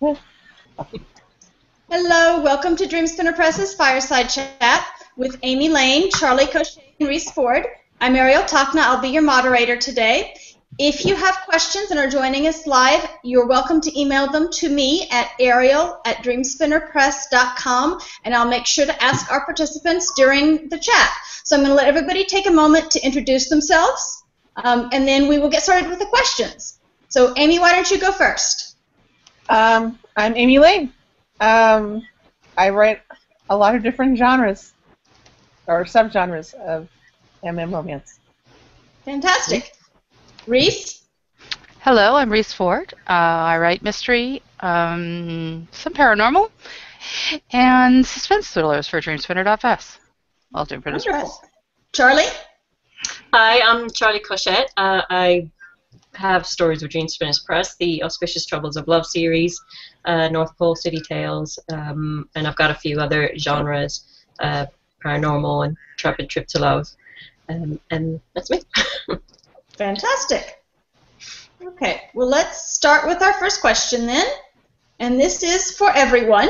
Hello, welcome to Dreamspinner Press's Fireside Chat with Amy Lane, Charlie Cochet, and Rhys Ford. I'm Ariel Tachna. I'll be your moderator today. If you have questions and are joining us live, you're welcome to email them to me at ariel@dreamspinnerpress.com, and I'll make sure to ask our participants during the chat. So I'm going to let everybody take a moment to introduce themselves, and then we will get started with the questions. So Amy, why don't you go first? I'm Amy Lane. I write a lot of different genres, or subgenres of MM romance. Fantastic. Rhys? Hello, I'm Rhys Ford. I write mystery, some paranormal, and suspense thrillers for Dreamspinner.fest. Well, Dreamspinner's cool. Charlie? Hi, I'm Charlie Cochet. I have stories with Dreamspinner Press, the Auspicious Troubles of Love series, North Pole City Tales, and I've got a few other genres, paranormal and Intrepid Trip to Love, and that's me. Fantastic. Okay, well, let's start with our first question then, and this is for everyone.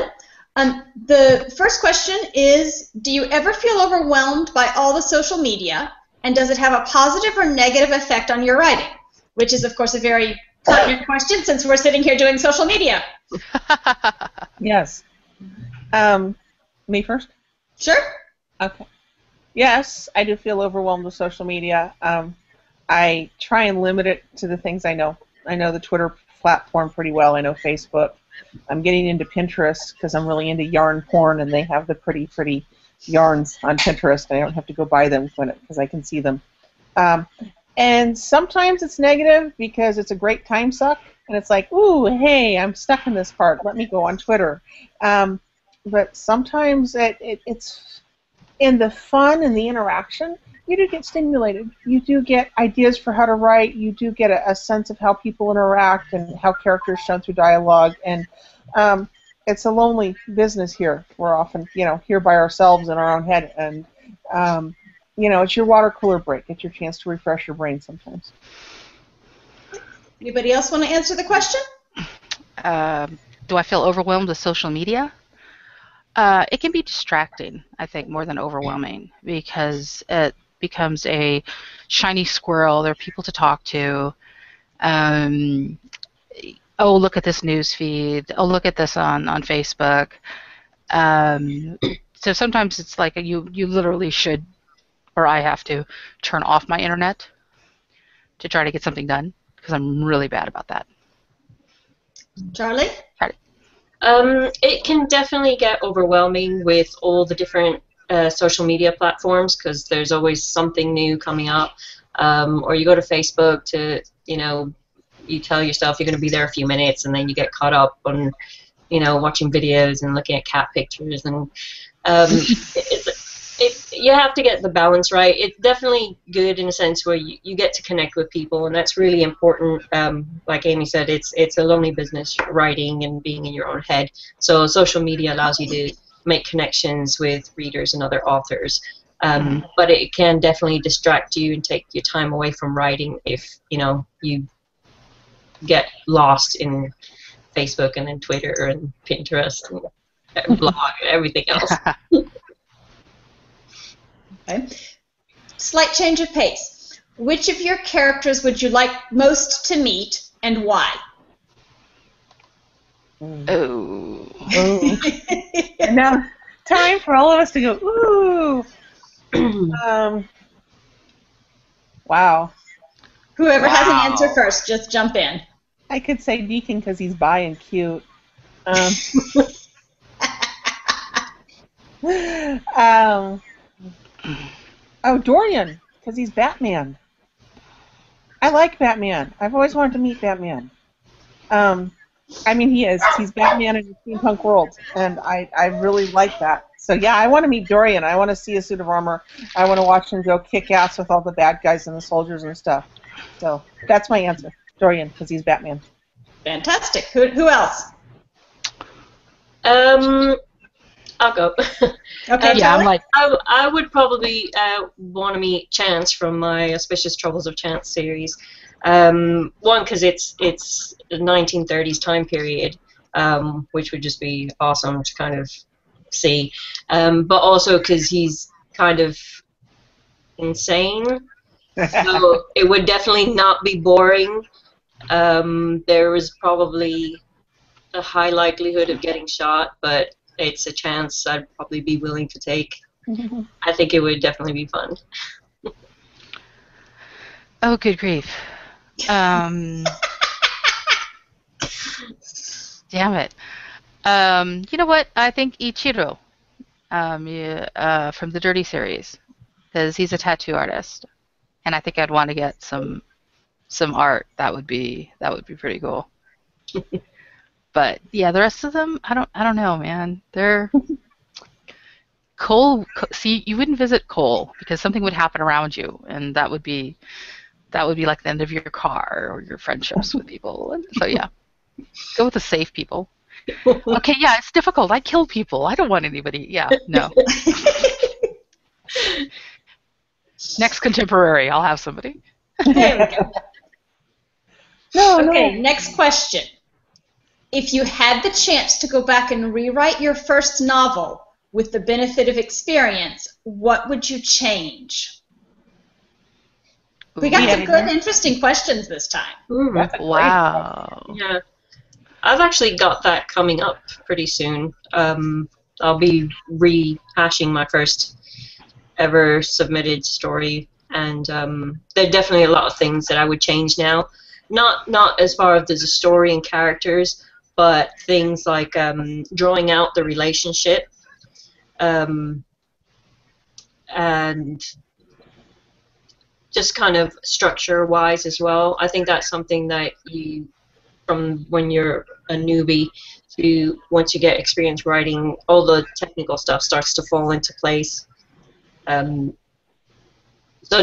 The first question is, do you ever feel overwhelmed by all the social media, and does it have a positive or negative effect on your writing? Which is, of course, a very pertinent question since we're sitting here doing social media. Yes. Me first? Sure. Okay. Yes, I do feel overwhelmed with social media. I try and limit it to the things I know. I know the Twitter platform pretty well. I know Facebook. I'm getting into Pinterest because I'm really into yarn porn, and they have the pretty yarns on Pinterest. I don't have to go buy them because I can see them. And sometimes it's negative because it's a great time suck, and it's like, ooh, hey, I'm stuck in this part. Let me go on Twitter. But sometimes it's in the fun and the interaction. You do get stimulated. You do get ideas for how to write. You do get a sense of how people interact and how characters shown through dialogue. And it's a lonely business here. We're often, here by ourselves in our own head. And, it's your water cooler break. It's your chance to refresh your brain sometimes. Anybody else want to answer the question? Do I feel overwhelmed with social media? It can be distracting, I think, more than overwhelming, because it becomes a shiny squirrel. There are people to talk to. Oh, look at this news feed. Oh, look at this on Facebook. So sometimes it's like you literally should, or I have to, turn off my internet to try to get something done, because I'm really bad about that. Charlie? It can definitely get overwhelming with all the different social media platforms, because there's always something new coming up. Or you go to Facebook to, you tell yourself you're going to be there a few minutes, and then you get caught up on, watching videos and looking at cat pictures, and you have to get the balance right. It's definitely good in a sense where you get to connect with people, and that's really important. Like Amy said, it's a lonely business, writing and being in your own head. So social media allows you to make connections with readers and other authors. But it can definitely distract you and take your time away from writing if, you get lost in Facebook and then Twitter and Pinterest and blog and everything else. Okay. Slight change of pace. Which of your characters would you like most to meet, and why? Oh. And now, time for all of us to go, ooh. Wow. Whoever has an answer first, just jump in. I could say Deacon because he's bi and cute. Dorian, because he's Batman. I like Batman. I've always wanted to meet Batman. He's Batman in a steampunk world, and I really like that. So yeah, I want to meet Dorian. I want to see a suit of armor. I want to watch him go kick ass with all the bad guys and the soldiers and stuff. So that's my answer. Dorian, because he's Batman. Fantastic. Who else? I'll go. Okay, yeah, I would probably want to meet Chance from my Auspicious Troubles of Chance series. One, because it's a 1930s time period, which would just be awesome to kind of see. But also because he's kind of insane, so it would definitely not be boring. There is probably a high likelihood of getting shot, but it's a chance I'd probably be willing to take. I think it would definitely be fun. Oh, good grief. Damn it. You know what? I think Ichiro from the Dirty series, because he's a tattoo artist, and I think I'd want to get some art. That would be pretty cool. But yeah, the rest of them, I don't know, man. They're Cole. See, you wouldn't visit Cole because something would happen around you, and that would be like the end of your car or your friendships with people. And so yeah, go with the safe people. Okay, yeah, it's difficult. I kill people. I don't want anybody. Yeah, no. Next contemporary, I'll have somebody. There we go. No, Okay, no. next question. If you had the chance to go back and rewrite your first novel with the benefit of experience, what would you change? We got some good, interesting questions this time. Wow. Yeah. I've actually got that coming up pretty soon. I'll be rehashing my first ever submitted story, and there are definitely a lot of things that I would change now. Not as far as the story and characters, but things like drawing out the relationship, and just kind of structure-wise as well. I think that's something that you, from when you're a newbie to once you get experience writing, all the technical stuff starts to fall into place. So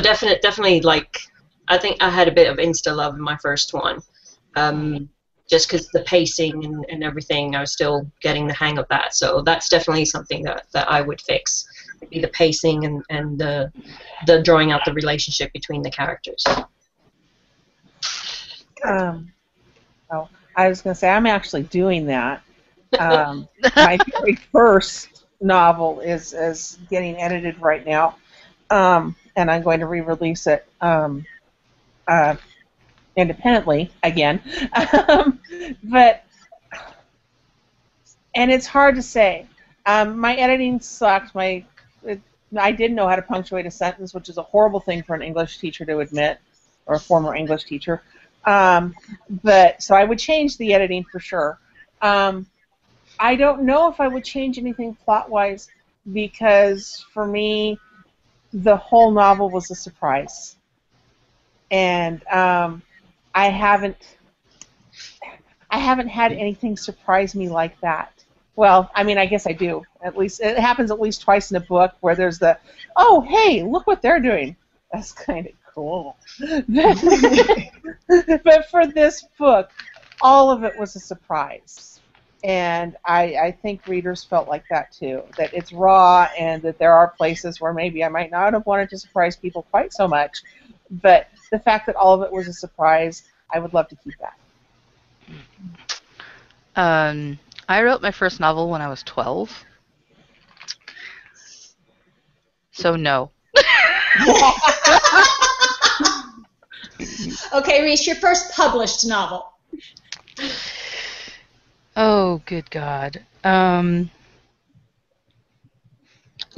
definitely, like, I think I had a bit of insta-love in my first one, just because the pacing and everything, I was still getting the hang of that. So that's definitely something that I would fix. It'd be the pacing and the drawing out the relationship between the characters. Oh, I was going to say, I'm actually doing that. My very first novel is getting edited right now, and I'm going to re-release it independently again. And it's hard to say. My editing sucked. I didn't know how to punctuate a sentence, which is a horrible thing for an English teacher to admit, or a former English teacher. But so I would change the editing for sure. I don't know if I would change anything plot-wise, because for me, the whole novel was a surprise, and I haven't had anything surprise me like that. Well, I mean, I guess I do. At least it happens at least twice in a book where there's the, oh, hey, look what they're doing. That's kind of cool. But for this book, all of it was a surprise. And I think readers felt like that too, that it's raw and that there are places where maybe I might not have wanted to surprise people quite so much. But the fact that all of it was a surprise, I would love to keep that. I wrote my first novel when I was 12. So no. Okay, Rhys, your first published novel. Oh, good God. You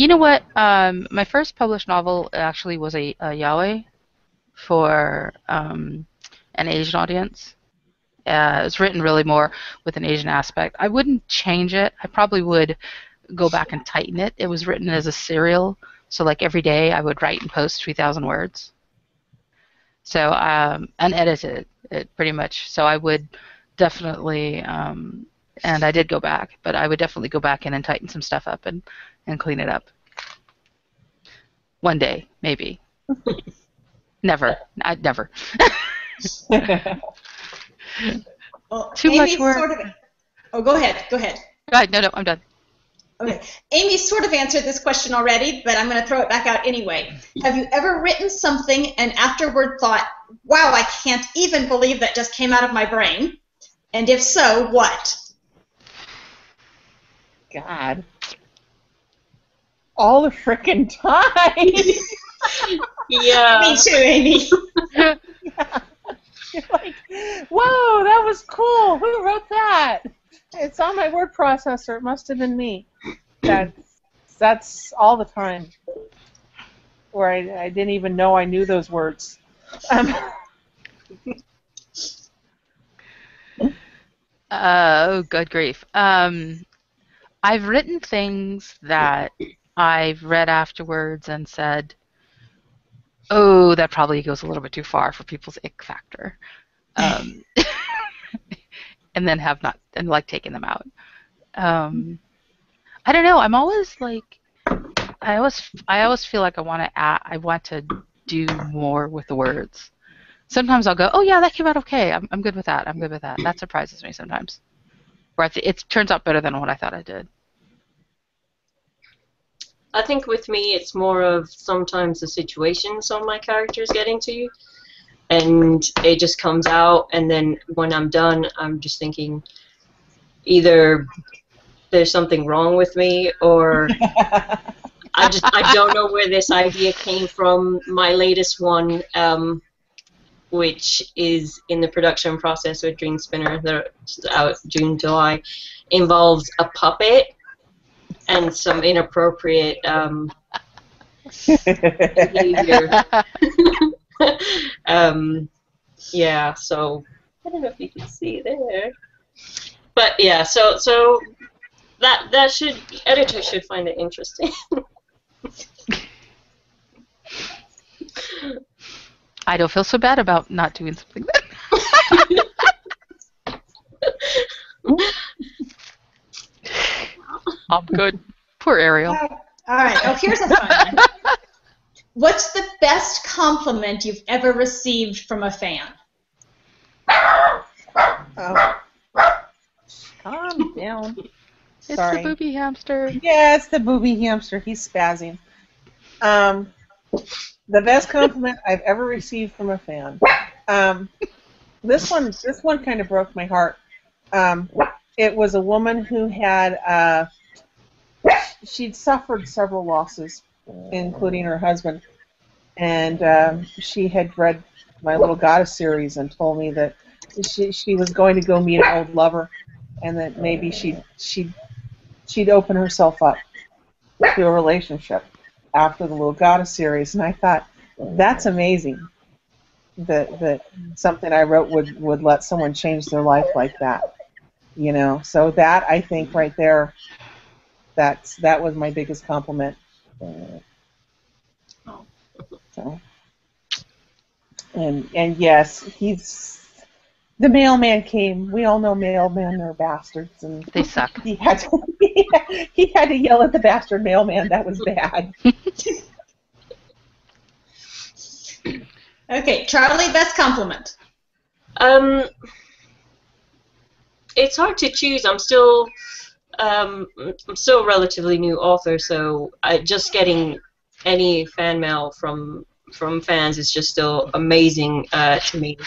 know what? My first published novel actually was a yaoi for an Asian audience. It was written really more with an Asian aspect. I wouldn't change it. I probably would go back and tighten it. It was written as a serial, so like every day I would write and post 3,000 words. So unedited it pretty much. So I would definitely, and I did go back, but I would definitely go back in and tighten some stuff up and clean it up. One day, maybe. Never. I'd never. Well, Too Amy's much work. Sort of, oh, go ahead. Go ahead. Right, no, I'm done. Okay. Amy sort of answered this question already, but I'm going to throw it back out anyway. Have you ever written something and afterward thought, wow, I can't even believe that just came out of my brain? And if so, what? God. All the frickin' time. Yeah. Me too, Amy. Yeah. You're like, whoa, that was cool. Who wrote that? It's on my word processor. It must have been me. That's all the time. Where I didn't even know I knew those words. Oh, good grief. I've written things that I've read afterwards and said, oh, that probably goes a little bit too far for people's ick factor. And then have not, and like taken them out. I don't know. I'm always like, I always feel like I want to do more with the words. Sometimes I'll go, oh yeah, that came out okay. I'm good with that. I'm good with that. That surprises me sometimes. Where it turns out better than what I thought I did. I think with me, it's more of sometimes the situation some of my characters get into, and it just comes out, and then when I'm done, I'm just thinking either there's something wrong with me, or I don't know where this idea came from. My latest one, which is in the production process with Dreamspinner, that's out June, July, involves a puppet and some inappropriate behavior. Yeah, so I don't know if you can see there, but yeah, so that editor should find it interesting. I don't feel so bad about not doing something then. I'm good. Poor Ariel. All right. Oh, here's a fun one. What's the best compliment you've ever received from a fan? Oh. Calm down. It's Sorry. the booby hamster. Yeah, it's the booby hamster. He's spazzing. The best compliment I've ever received from a fan. This one kind of broke my heart. It was a woman who had she'd suffered several losses, including her husband, and she had read my Little Goddess series and told me that she was going to go meet an old lover, and that maybe she'd open herself up to a relationship after the Little Goddess series, and I thought, that's amazing that something I wrote would let someone change their life like that, you know. So that, I think, right there, that was my biggest compliment. So, and yes, the mailman came. We all know mailmen are bastards, and They suck. he had to yell at the bastard mailman. That was bad. Okay, Charlie, best compliment. It's hard to choose. I'm still a relatively new author, so just getting any fan mail from fans is just still amazing to me.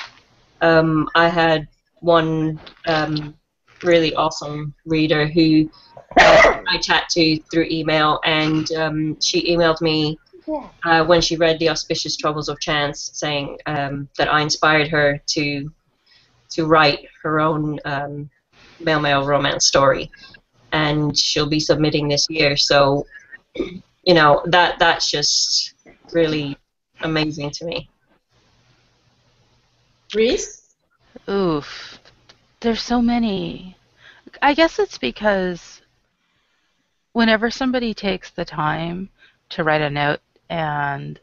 I had one really awesome reader who I chat to through email, and she emailed me when she read The Auspicious Troubles of Chance, saying that I inspired her to write her own male romance story, and she'll be submitting this year. So, you know, that's just really amazing to me. Rhys? Oof. There's so many. I guess it's because whenever somebody takes the time to write a note and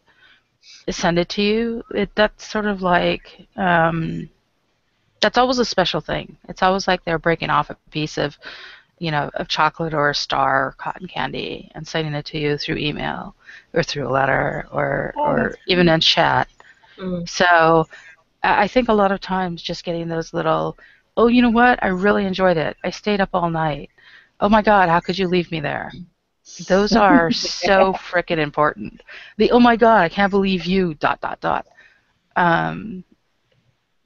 send it to you, that's sort of like, that's always a special thing. It's always like they're breaking off a piece of, of chocolate or a star or cotton candy and sending it to you through email or through a letter or even in chat. So I think a lot of times just getting those little, oh, you know what? I really enjoyed it. I stayed up all night. Oh my God, how could you leave me there? Those are so frickin' important. Oh my God, I can't believe you, ...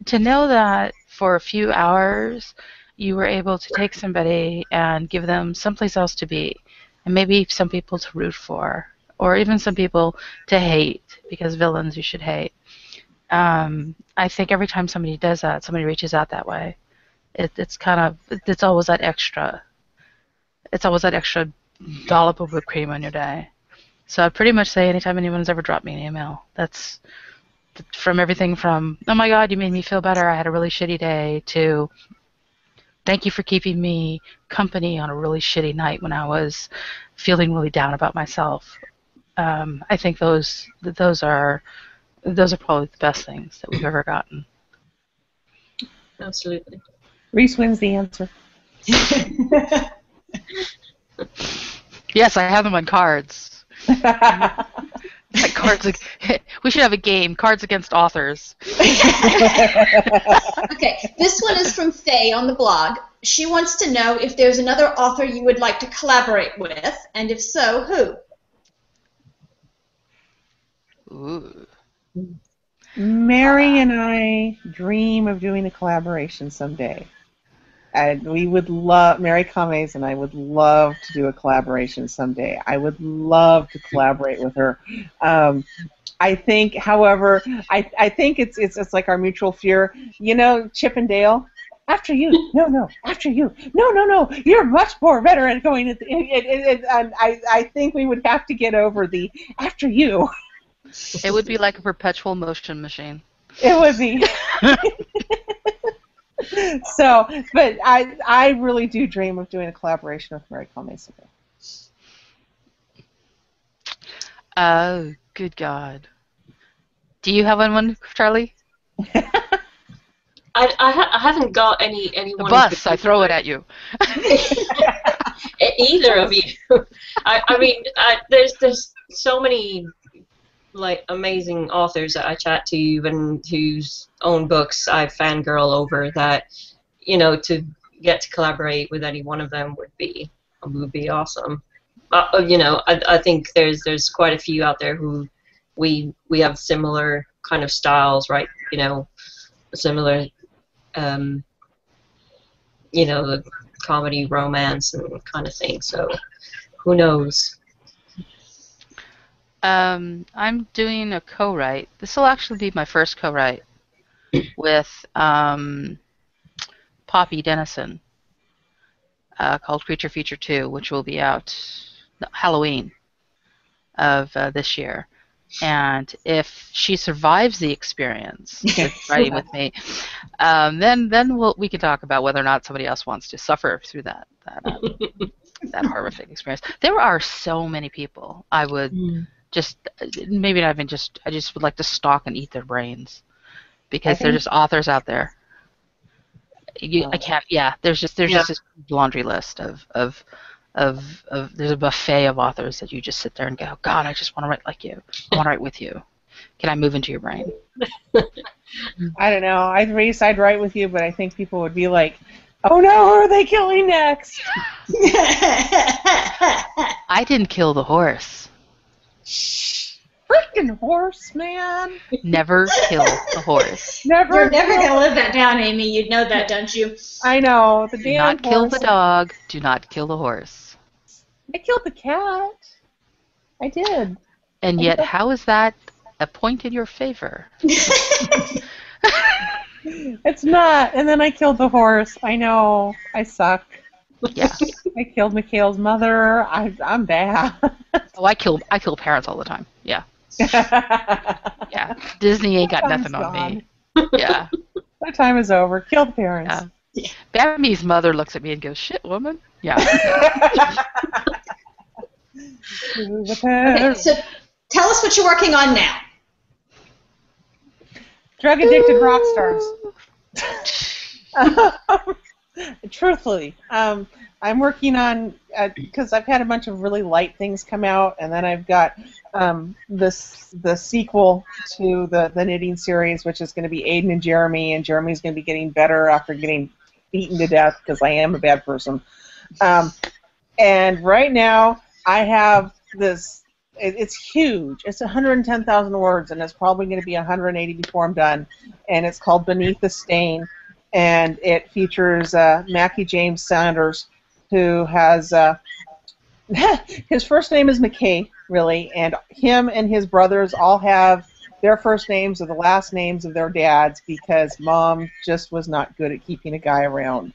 To know that for a few hours you were able to take somebody and give them someplace else to be, and maybe some people to root for, or even some people to hate, because villains you should hate. I think every time somebody does that, somebody reaches out that way. It's always that extra. It's always that extra dollop of whipped cream on your day. So I'd pretty much say anytime anyone's ever dropped me an email, that's from everything from, oh my God, you made me feel better, I had a really shitty day, to thank you for keeping me company on a really shitty night when I was feeling really down about myself. I think those are probably the best things that we've ever gotten. Absolutely. Rhys wins the answer. Yes, I have them on cards. Like cards. We should have a game, Cards Against Authors. Okay, this one is from Faye on the blog. She wants to know if there's another author you would like to collaborate with, and if so, who? Ooh. Mary and I dream of doing a collaboration someday. And we would love, Mary Comes and I would love to do a collaboration someday. I would love to collaborate with her. I think, however, I think it's like our mutual fear. You know, Chip and Dale? After you. No, after you. No. You're much more better at going. And I think we would have to get over the after you. It would be like a perpetual motion machine. It would be. So, but I really do dream of doing a collaboration with Mary Comes. Oh, good God. Do you have one, Charlie? I haven't got anyone. A bus, I throw it at you. Either of you. I mean, there's so many like amazing authors that I chat to and whose own books I fangirl over, that, you know, to get to collaborate with any one of them would be awesome. You know, I think there's quite a few out there who we have similar kind of styles, right? You know, similar, you know, the comedy, romance, and kind of thing. So who knows? I'm doing a co-write. This will actually be my first co-write with Poppy Dennison, called Creature Feature 2, which will be out Halloween of this year. And if she survives the experience with writing with me, then we can talk about whether or not somebody else wants to suffer through that horrific experience. There are so many people I would just, maybe not even just, I just would like to stalk and eat their brains, because they're just authors out there. I can't. Yeah, there's just this laundry list of there's a buffet of authors that you just sit there and go, God, I just want to write like you. I want to write with you. Can I move into your brain? I don't know. I'd write with you, but I think people would be like, oh no, who are they killing next? I didn't kill the horse. Freaking horse, man. Never kill the horse. Never. You're never going to live that down, Amy. You know that, don't you? I know. The Do damn not kill horse. the dog. Do not kill the horse. I killed the cat. I did. And yet, how is that a point in your favor? It's not. And then I killed the horse. I know. I suck. Yeah. I killed Mikhail's mother. I'm bad. Oh, I kill parents all the time. Yeah. Yeah. Disney ain't got nothing on me. Yeah. That time is over. Kill the parents. Yeah. Bammy's mother looks at me and goes, "Shit, woman." Yeah. Okay, so tell us what you're working on now. Drug addicted rock stars. Truthfully, I'm working on, because I've had a bunch of really light things come out, and then I've got the sequel to the knitting series, which is going to be Aiden and Jeremy's going to be getting better after getting beaten to death, because I am a bad person. And right now, I have this. It's huge. It's 110,000 words, and it's probably going to be 180 before I'm done. And it's called Beneath the Stain. and it features Mackie James Saunders, who has his first name is McKay, really, and him and his brothers all have their first names are the last names of their dads because mom just was not good at keeping a guy around.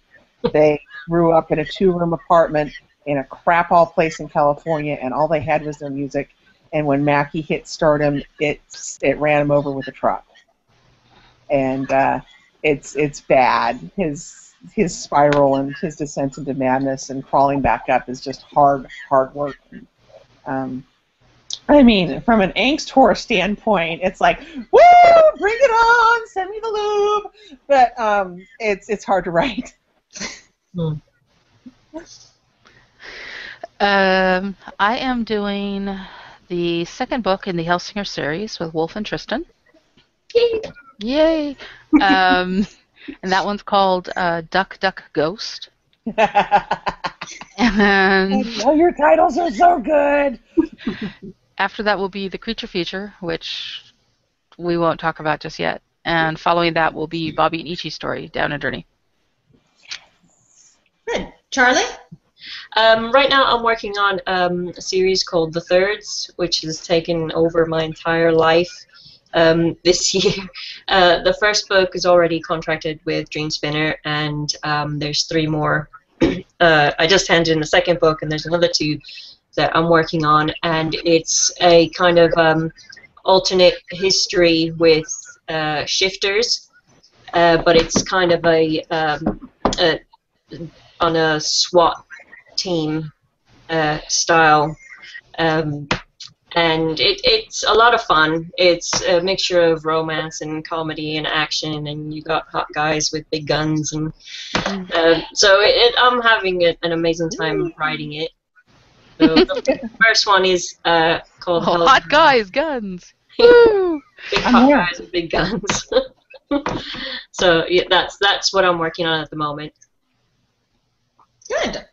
They grew up in a 2-room apartment in a crap-all place in California, and all they had was their music. And when Mackie hit stardom, it ran him over with a truck. And it's bad. His spiral and his descent into madness and crawling back up is just hard work. I mean, from an angst horror standpoint, it's like, woo, bring it on, send me the lube. But it's hard to write. I am doing the second book in the Hellsinger series with Wolf and Tristan. Yay! And that one's called Duck, Duck, Ghost. And oh, your titles are so good! After that will be the Creature feature, which we won't talk about just yet. And following that will be Bobby and Ichi's story, Down a Journey. Good. Charlie? Right now I'm working on a series called The Thirds, which has taken over my entire life this year. The first book is already contracted with Dreamspinner, and there's 3 more. I just handed in the second book, and there's another 2 that I'm working on, and it's a kind of alternate history with shifters, but it's kind of on a SWAT team style, and it's a lot of fun. It's a mixture of romance and comedy and action, and you got hot guys with big guns, and so I'm having an amazing time writing it. So the first one is called Hot Guys, Guns! Woo! Big hot guys with big guns. So yeah, that's what I'm working on at the moment. Good.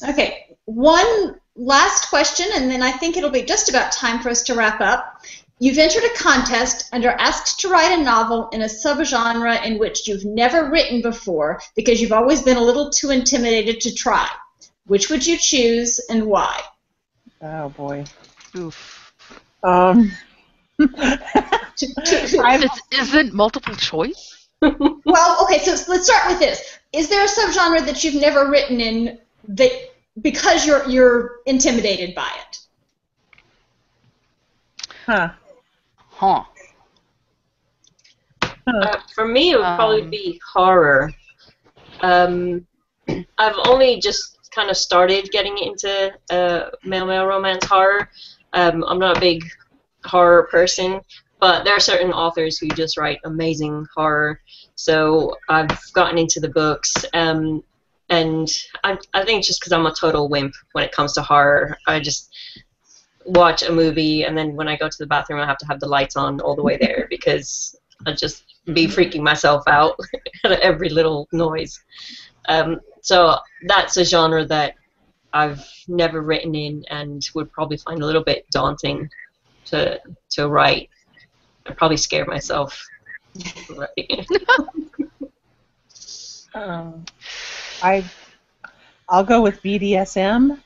Okay, one last question, and then I think it'll be just about time for us to wrap up. You've entered a contest and are asked to write a novel in a subgenre in which you've never written before because you've always been a little too intimidated to try. Which would you choose and why? Oh boy. Oof. Isn't multiple choice? Well, okay, so let's start with this. Is there a subgenre that you've never written in that because you're intimidated by it? Huh. For me, it would probably be horror. I've only just kind of started getting into male romance horror. I'm not a big horror person, but there are certain authors who just write amazing horror. So I've gotten into the books, and I think just because I'm a total wimp when it comes to horror, I just watch a movie, and then when I go to the bathroom, I have to have the lights on all the way there because I just be freaking myself out at every little noise. So that's a genre that I've never written in and would probably find a little bit daunting to write. I'd probably scare myself. I'll go with BDSM.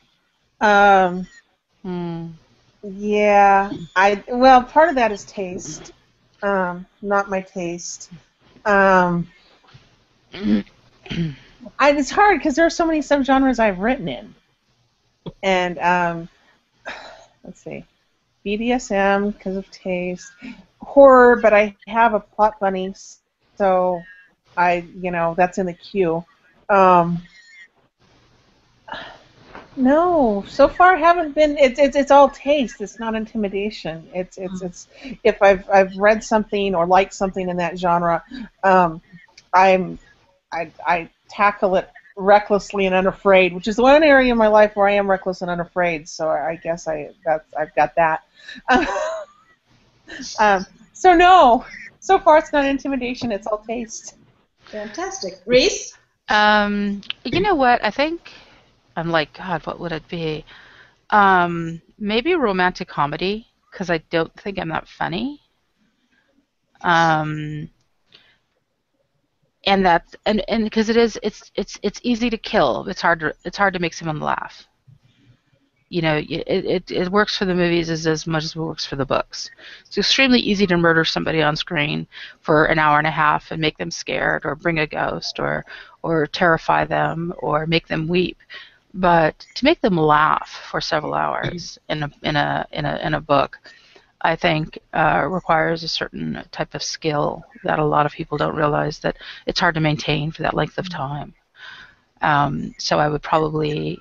Yeah, well, part of that is taste. Not my taste. It's hard because there are so many subgenres I've written in. And let's see, BDSM because of taste, horror, but I have a plot bunny, so that's in the queue. No, so far haven't been. It's all taste. It's not intimidation. It's if I've read something or liked something in that genre, I tackle it recklessly and unafraid, which is the one area in my life where I am reckless and unafraid. So I guess I've got that. So no, so far it's not intimidation. It's all taste. Fantastic, Rhys. You know what? I think I'm like, God, what would it be? Maybe romantic comedy, because I don't think I'm that funny. and because it's easy to kill. It's hard to make someone laugh. You know, it works for the movies as much as it works for the books. It's extremely easy to murder somebody on screen for an hour and a half and make them scared, or bring a ghost, or terrify them, or make them weep. But to make them laugh for several hours in a book, I think requires a certain type of skill that a lot of people don't realize that it's hard to maintain for that length of time. So I would probably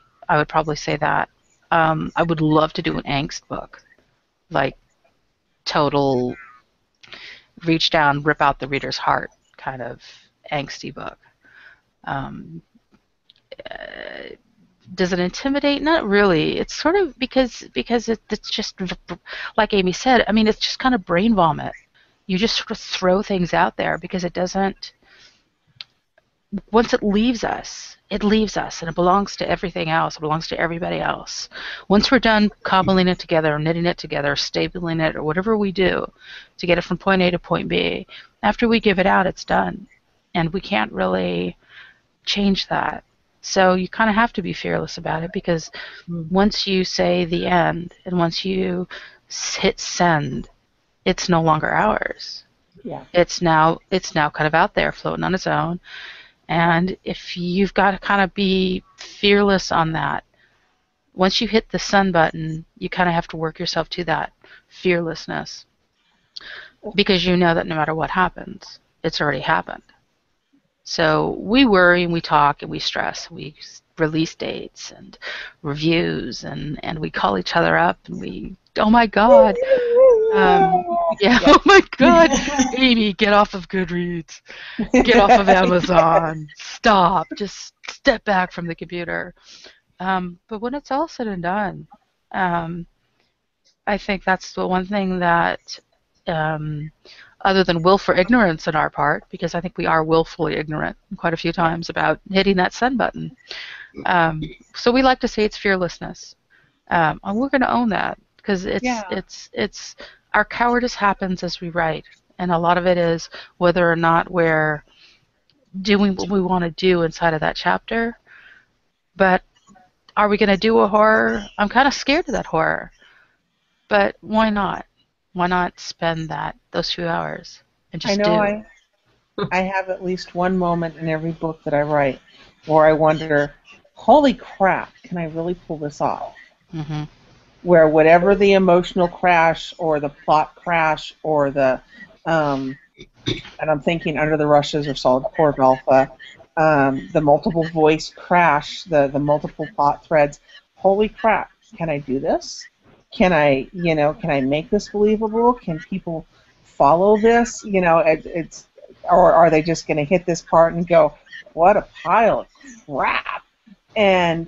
say that. I would love to do an angst book, like total reach down, rip out the reader's heart kind of angsty book. Um, uh, does it intimidate? Not really. It's sort of because it's just like Amy said. I mean, it's just kind of brain vomit. You just sort of throw things out there because it doesn't. Once it leaves us, and it belongs to everything else. It belongs to everybody else. Once we're done cobbling it together, or knitting it together, or stapling it, or whatever we do to get it from point A to point B, after we give it out, it's done. And we can't really change that. So you kind of have to be fearless about it, because once you say the end, and once you hit send, it's no longer ours. Yeah. It's now kind of out there floating on its own. And if you've got to kind of be fearless on that, once you hit the send button, you kind of have to work yourself to that fearlessness, because you know that no matter what happens, it's already happened. So we worry and we talk and we stress. We release dates and reviews, and we call each other up and we, oh my God. Yeah, oh my God, Amy, get off of Goodreads. Get off of Amazon. Stop. Just step back from the computer. But when it's all said and done, I think that's the one thing that, other than willful ignorance on our part, because I think we are willfully ignorant quite a few times about hitting that send button. So we like to say it's fearlessness. And we're going to own that, because it's our cowardice happens as we write, and a lot of it is whether or not we're doing what we want to do inside of that chapter. But are we going to do a horror? I'm kind of scared of that horror, but why not? Why not spend those few hours and just I have at least one moment in every book that I write where I wonder, holy crap, can I really pull this off? Mm-hmm. Where whatever the emotional crash or the plot crash or the, and I'm thinking Under the Rushes or Solid Core of Alpha, the multiple voice crash, the multiple plot threads, holy crap, can I do this? Can I make this believable? Can people follow this? Or are they just going to hit this part and go, what a pile of crap? And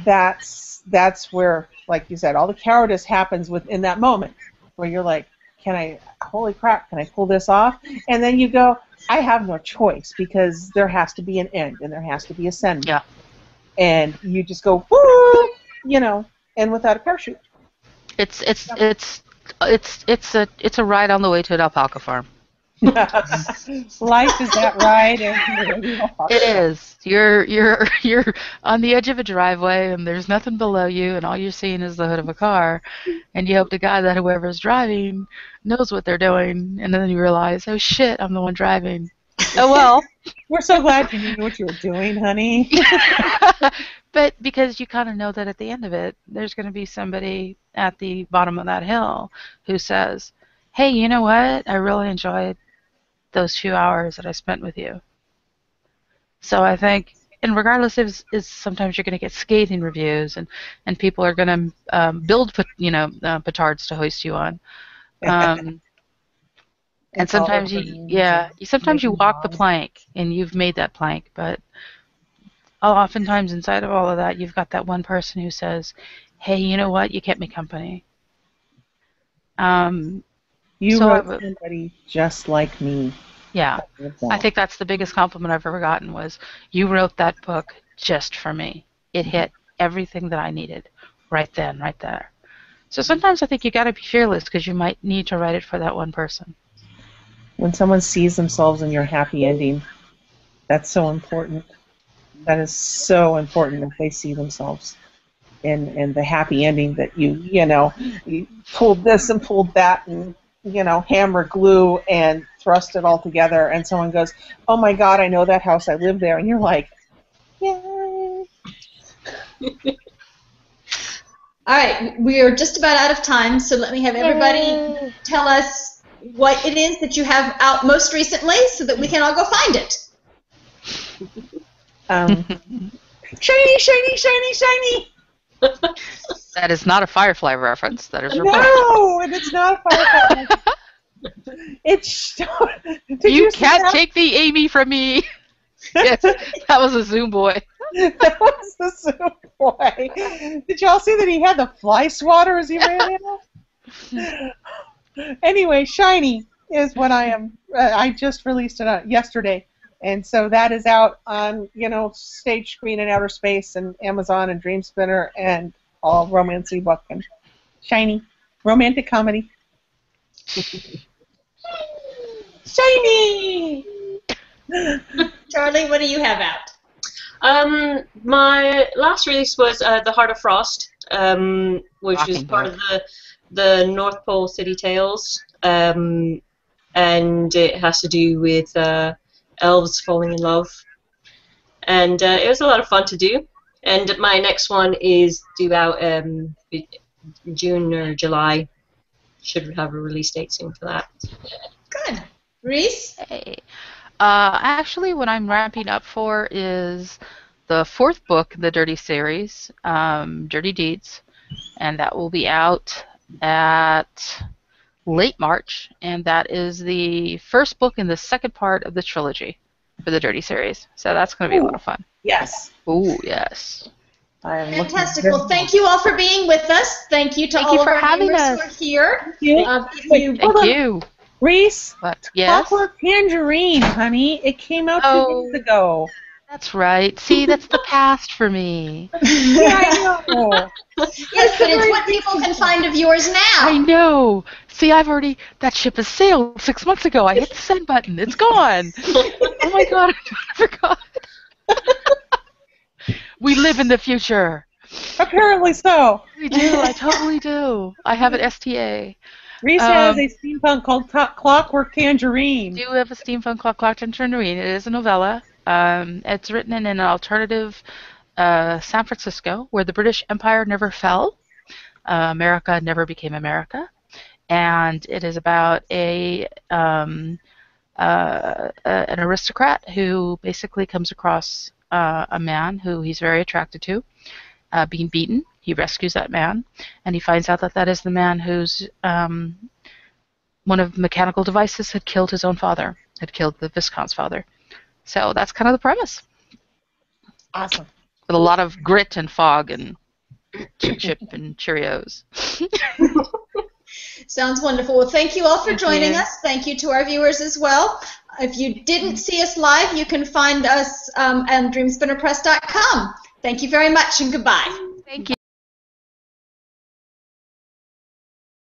that's where, like you said, all the cowardice happens within that moment, where you're like, holy crap, can I pull this off? And then you go, I have no choice, because there has to be an end and there has to be a send. Yeah. And you just go, woo, and without a parachute. It's a ride on the way to an alpaca farm. Life is that ride. It is. You're on the edge of a driveway, and there's nothing below you, and all you're seeing is the hood of a car, and you hope to God that whoever's driving knows what they're doing, and then you realize, oh shit, I'm the one driving. Oh well. We're so glad you knew what you were doing, honey. But because you kind of know that at the end of it, there's going to be somebody at the bottom of that hill who says, hey, you know what? I really enjoyed those few hours that I spent with you. So I think, and regardless if is sometimes you're going to get scathing reviews, and people are going to build petards to hoist you on. And sometimes you walk the plank, and you've made that plank, but oftentimes inside of all of that, you've got that one person who says, hey, you know what? You kept me company. You wrote somebody just like me. Yeah. I think that's the biggest compliment I've ever gotten, was you wrote that book just for me. It hit everything that I needed right then, right there. So sometimes I think you got to be fearless, because you might need to write it for that one person. When someone sees themselves in your happy ending, That's so important. That is so important that they see themselves in the happy ending that you pulled this and pulled that and, hammer glue and thrust it all together, and someone goes, oh my God, I know that house, I live there, and you're like, yay. All right, we are just about out of time, so let me have everybody tell us what it is that you have out most recently so that we can all go find it. Shiny, shiny, shiny, shiny! That is not a Firefly reference. That is your No, and it's not a Firefly reference. It's... You can't take the Amy from me. Yes, that was a Zoom boy. That was the Zoom boy. Did y'all see that he had the fly swatter as he ran in? Anyway, Shiny is what I am. I just released it yesterday, and so that is out on Stage Screen and Outer Space and Amazon and Dreamspinner and all romance ebook and Shiny romantic comedy. Shiny. Charlie, what do you have out? My last release was The Heart of Frost, which is part of the North Pole City Tales, and it has to do with elves falling in love, and it was a lot of fun to do. And my next one is due out June or July. Should have a release date soon for that. Good. Rhys? Hey. Actually, what I'm ramping up for is the 4th book in the Dirty series, Dirty Deeds, and that will be out at late March, and that is the 1st book in the 2nd part of the trilogy for the Dirty series. So that's going to be a lot of fun. Yes. Ooh, yes. Fantastic. Well, thank you all for being with us. Thank you to all of our gamers who are here. Thank you. Rhys, yes? Clockwork Tangerine, honey. It came out 2 days ago. That's right. See, that's the past for me. Yeah, I know. Yes, but it's what people can find of yours now. I know. See, that ship has sailed 6 months ago. I hit the send button. It's gone. Oh my God, I forgot. We live in the future. Apparently so. We do. I totally do. I have an STA. Rhys has a steampunk called Clockwork Tangerine. I do have a steampunk called Clockwork Tangerine. It is a novella. It's written in an alternative San Francisco where the British Empire never fell. America never became America. And it is about an aristocrat who basically comes across a man who he's very attracted to being beaten. He rescues that man, and he finds out that that is the man whose one of the mechanical devices had killed his own father, had killed the Viscount's father. So that's kind of the premise. Awesome. With a lot of grit and fog and chip and Cheerios. Sounds wonderful. Well, thank you all for joining us. Thank you to our viewers as well. If you didn't see us live, you can find us on dreamspinnerpress.com. Thank you very much, and goodbye. Thank you.